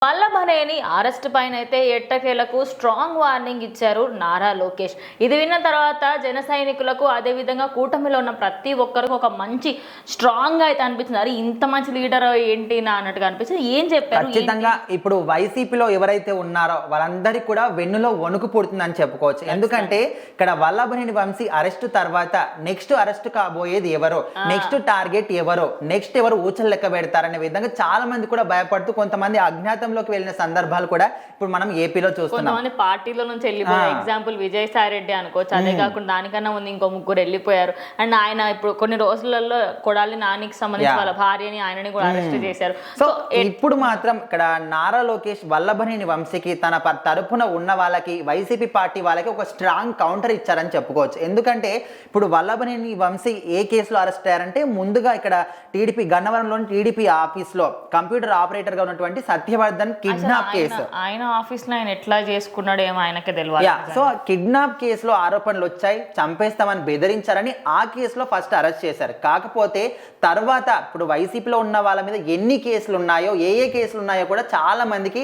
Vallabhaneni arrest పైన అయితే ఎట్టకేలకు స్ట్రాంగ్ వార్నింగ్ ఇచ్చారు నారా లోకేష్. ఇది విన్న తర్వాత జన సైనికులకు అదేవిధంగా కూటమిలో ఉన్న ప్రతి ఒక్కరికి ఒక మంచి స్ట్రాంగ్ అయితే అనిపించింది. ఇంత మంచి లీడర్ ఏంటి నా అన్నట్టుగా అనిపించింది. ఏం చెప్పారు? ఖచ్చితంగా ఇప్పుడు వైసీపీలో ఎవరైతే ఉన్నారో వాళ్ళందరికీ కూడా వెన్నులో వణుకు పుడుతుందని చెప్పుకోవచ్చు. ఎందుకంటే ఇక్కడ వల్లభనేని వంశీ అరెస్ట్ తర్వాత నెక్స్ట్ అరెస్ట్ కాబోయేది ఎవరో, నెక్స్ట్ టార్గెట్ ఎవరో, నెక్స్ట్ ఎవరు ఊచలు లెక్క పెడతారనే విధంగా చాలా మంది కూడా భయపడుతూ కొంతమంది అజ్ఞాతం వెళ్ళిన సందర్భాలు కూడా ఇప్పుడు మనం ఏపీలో చూస్తున్నాం. కొంతమంది పార్టీలో నుంచి వెళ్ళిపోయారు. ఎగ్జాంపుల్ విజయసాయి రెడ్డి అనుకోవచ్చు. అదే కాకుండా దానికన్నా ముందు ఇంకో ముగ్గురు వెళ్ళిపోయారు. అండ్ ఆయన ఇప్పుడు కొన్ని రోజులలో కొడాలి నానికి సంబంధించి వాళ్ళ భార్యని ఆయనని కూడా అరెస్ట్ చేశారు. సో ఇప్పుడు మాత్రం ఇక్కడ నారా లోకేష్ వల్లభనేని వంశీకి తన తరపున ఉన్న వాళ్ళకి వైసీపీ పార్టీ వాళ్ళకి ఒక స్ట్రాంగ్ కౌంటర్ ఇచ్చారని చెప్పుకోవచ్చు. ఎందుకంటే ఇప్పుడు వల్లభనేని వంశీ ఏ కేసులో అరెస్ట్ అయ్యారంటే ముందుగా ఇక్కడ టీడీపీ గన్నవరంలోని టీడీపీ ఆఫీస్లో కంప్యూటర్ ఆపరేటర్ గా ఉన్నటువంటి సత్యవర్ధన్ కిడ్నాప్ కేసు. ఆయన ఆఫీస్ లో ఆయన ఎట్లా చేసుకున్నాడు ఏమో ఆయనకే తెలియాలి. సో కిడ్నాప్ కేసులో ఆరోపణలు వచ్చాయి, చంపేస్తామని బెదిరించారని ఆ కేసులో ఫస్ట్ అరెస్ట్ చేశారు. కాకపోతే తర్వాత ఇప్పుడు వైసీపీలో ఉన్న వాళ్ళ మీద ఎన్ని కేసులు ఉన్నాయో, ఏ కేసులు ఉన్నాయో కూడా చాలా మందికి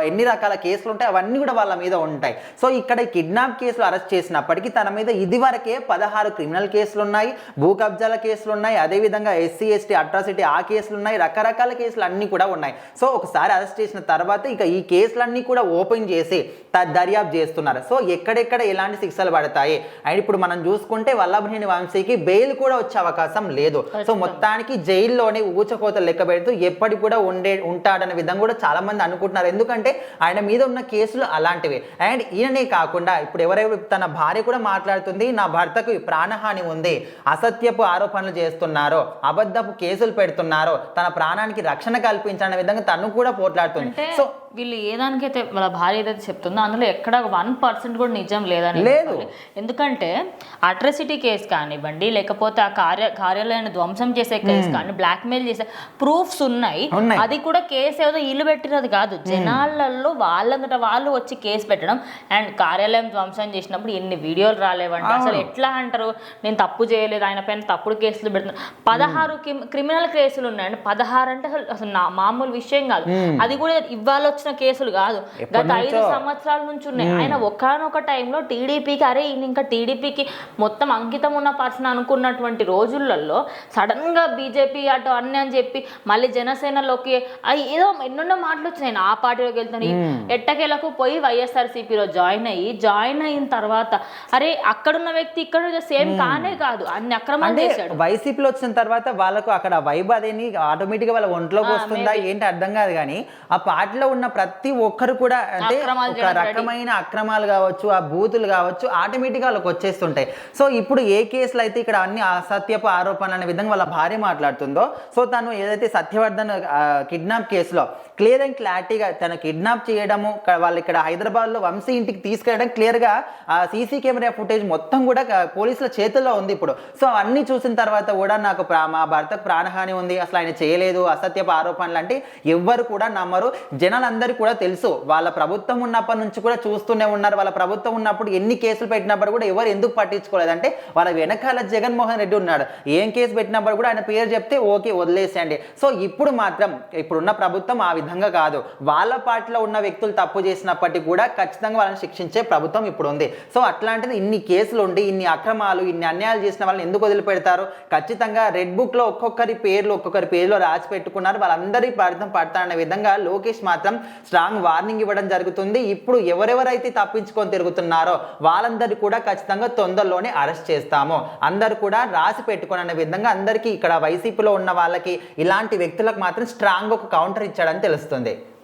ఎన్ని రకాల కేసులు ఉంటాయి అవన్నీ కూడా వాళ్ళ మీద ఉంటాయి. సో ఇక్కడ కిడ్నాప్ కేసులు అరెస్ట్ చేసినప్పటికీ తన మీద ఇదివరకే 16 క్రిమినల్ కేసులు ఉన్నాయి, భూ కబ్జాల కేసులు ఉన్నాయి, అదేవిధంగా ఎస్సీ ఎస్టీ అట్రాసిటీ ఆ కేసులు ఉన్నాయి, రకరకాల కేసులు అన్నీ కూడా ఉన్నాయి. సో ఒకసారి అరెస్ట్ చేసిన తర్వాత ఇక ఈ కేసులన్నీ కూడా ఓపెన్ చేసి దర్యాప్తు చేస్తున్నారు. సో ఎక్కడెక్కడ ఎలాంటి శిక్షలు పడతాయి అండ్ ఇప్పుడు మనం చూసుకుంటే వల్లభనేని వంశీకి బెయిల్ కూడా వచ్చే అవకాశం లేదు. సో మొత్తానికి జైల్లోనే ఊచకోతలు లెక్క పెడుతూ ఎప్పటికి కూడా ఉంటాడనే విధంగా కూడా చాలా మంది అనుకుంటున్నారు. ఎందుకంటే ఆయన మీద ఉన్న కేసులు అలాంటివి. అండ్ ఈయనే కాకుండా ఇప్పుడు ఎవరెవరు తన భార్య కూడా మాట్లాడుతుంది, నా భర్తకు ప్రాణహాని ఉంది, అసత్యపు ఆరోపణలు చేస్తున్నారో, అబద్ధపు కేసులు పెడుతున్నారో, తన ప్రాణానికి రక్షణ కల్పించాలనే విధంగా తను కూడా పోట్లాడుతుంది. సో వీళ్ళు ఏదానికైతే వాళ్ళ భార్య ఏదైతే చెప్తుందో అందులో ఎక్కడ 1% కూడా నిజం లేదని లేదు. ఎందుకంటే అట్రాసిటీ కేసు కానివ్వండి, లేకపోతే ఆ కార్యాలయాన్ని ధ్వంసం చేసే కేసు కానీ, బ్లాక్మెయిల్ చేసే ప్రూఫ్స్ ఉన్నాయి. అది కూడా కేసు ఏదో ఇల్లు పెట్టినది కాదు, జనాలలో వాళ్ళంతటా వాళ్ళు వచ్చి కేసు పెట్టడం. అండ్ కార్యాలయం ధ్వంసం చేసినప్పుడు ఎన్ని వీడియోలు రాలేవంటే అసలు ఎట్లా అంటారు నేను తప్పు చేయలేదు, ఆయన పైన తప్పుడు కేసులు పెడుతున్నారు. 16 క్రిమినల్ కేసులు ఉన్నాయండి. 16 అంటే అసలు మామూలు విషయం కాదు. అది కూడా ఇవాళ కేసులు కాదు, గత 5 సంవత్సరాల నుంచి ఉన్నాయి. ఆయన ఒకానొక టైంలో టీడీపీకి అరే ఈయన ఇంకా టీడీపీకి మొత్తం అంకితం ఉన్న పర్సన్ అనుకున్నటువంటి రోజులలో సడన్ గా బీజేపీ అటు అన్ని అని చెప్పి మళ్ళీ జనసేనలోకి ఏదో ఎన్నెన్నో మాటలు వచ్చినాయి. ఆ పార్టీలోకి వెళ్తాను ఎట్టకేలకు పోయి వైఎస్ఆర్సీపీలో జాయిన్ అయిన తర్వాత అరే అక్కడున్న వ్యక్తి ఇక్కడ సేమ్ కానే కాదు, అన్ని అక్రమాలు చేశాడు. వైసీపీలో వచ్చిన తర్వాత వాళ్ళకు అక్కడ వైబ్ అదేని ఆటోమేటిక్ గా వాళ్ళ ఒంట్లోకి వస్తుందా ఏంటి అర్థం కాదు. కానీ ఆ పార్టీలో ఉన్న ప్రతి ఒక్కరు కూడా అంటే ఒక రకమైన అక్రమాలు కావచ్చు, ఆ బూతులు కావచ్చు ఆటోమేటిక్గా వాళ్ళకి వచ్చేస్తుంటాయి. సో ఇప్పుడు ఏ కేసులు అయితే ఇక్కడ అన్ని అసత్యపు ఆరోపణలు అనే విధంగా వాళ్ళ భార్య మాట్లాడుతుందో, సో తను ఏదైతే సత్యవర్ధన్ కిడ్నాప్ కేసులో క్లియర్ అండ్ క్లారిటీగా తను కిడ్నాప్ చేయడము, వాళ్ళు ఇక్కడ హైదరాబాద్లో వంశీ ఇంటికి తీసుకెళ్ళడం క్లియర్గా సీసీ కెమెరా ఫుటేజ్ మొత్తం కూడా పోలీసుల చేతుల్లో ఉంది ఇప్పుడు. సో అన్నీ చూసిన తర్వాత కూడా నాకు మా భర్తకు ప్రాణహాని ఉంది, అసలు ఆయన చేయలేదు, అసత్యపు ఆరోపణలు అంటే ఎవ్వరు కూడా నమ్మరు. జనాలందరికీ కూడా తెలుసు, వాళ్ళ ప్రభుత్వం ఉన్నప్పటి నుంచి కూడా చూస్తూనే ఉన్నారు. వాళ్ళ ప్రభుత్వం ఉన్నప్పుడు ఎన్ని కేసులు పెట్టినప్పుడు కూడా ఎవరు ఎందుకు పట్టించుకోలేదంటే వాళ్ళ వెనకాల జగన్మోహన్ రెడ్డి ఉన్నాడు. ఏం కేసు పెట్టినప్పుడు కూడా ఆయన పేరు చెప్తే ఓకే వదిలేసేయండి. సో ఇప్పుడు మాత్రం ఇప్పుడున్న ప్రభుత్వం ఆ విధంగా కాదు. వాళ్ళ పార్టీలో ఉన్న వ్యక్తులు తప్పు చేసినప్పటికీ కూడా ఖచ్చితంగా వాళ్ళని శిక్షించే ప్రభుత్వం ఇప్పుడు ఉంది. సో అట్లాంటిది ఇన్ని కేసులు ఉండి ఇన్ని అక్రమాలు ఇన్ని అన్యాయాలు చేసిన వాళ్ళని ఎందుకు వదిలిపెడతారు? ఖచ్చితంగా రెడ్ బుక్ లో ఒక్కొక్కరి పేర్లో రాసి పెట్టుకున్నారు. వాళ్ళందరి ఫలితం పడతారనే విధంగా లోకేష్ మాత్రం స్ట్రాంగ్ వార్నింగ్ ఇవ్వడం జరుగుతుంది. ఇప్పుడు ఎవరెవరైతే తప్పించుకొని తిరుగుతున్నారో వాళ్ళందరూ కూడా ఖచ్చితంగా తొందరలోనే అరెస్ట్ చేస్తాము, అందరూ కూడా రాసి పెట్టుకోని అనే విధంగా అందరికీ ఇక్కడ వైసీపీలో ఉన్న వాళ్ళకి ఇలాంటి వ్యక్తులకు మాత్రం స్ట్రాంగ్ ఒక కౌంటర్ ఇచ్చాడని తెలుస్తుంది.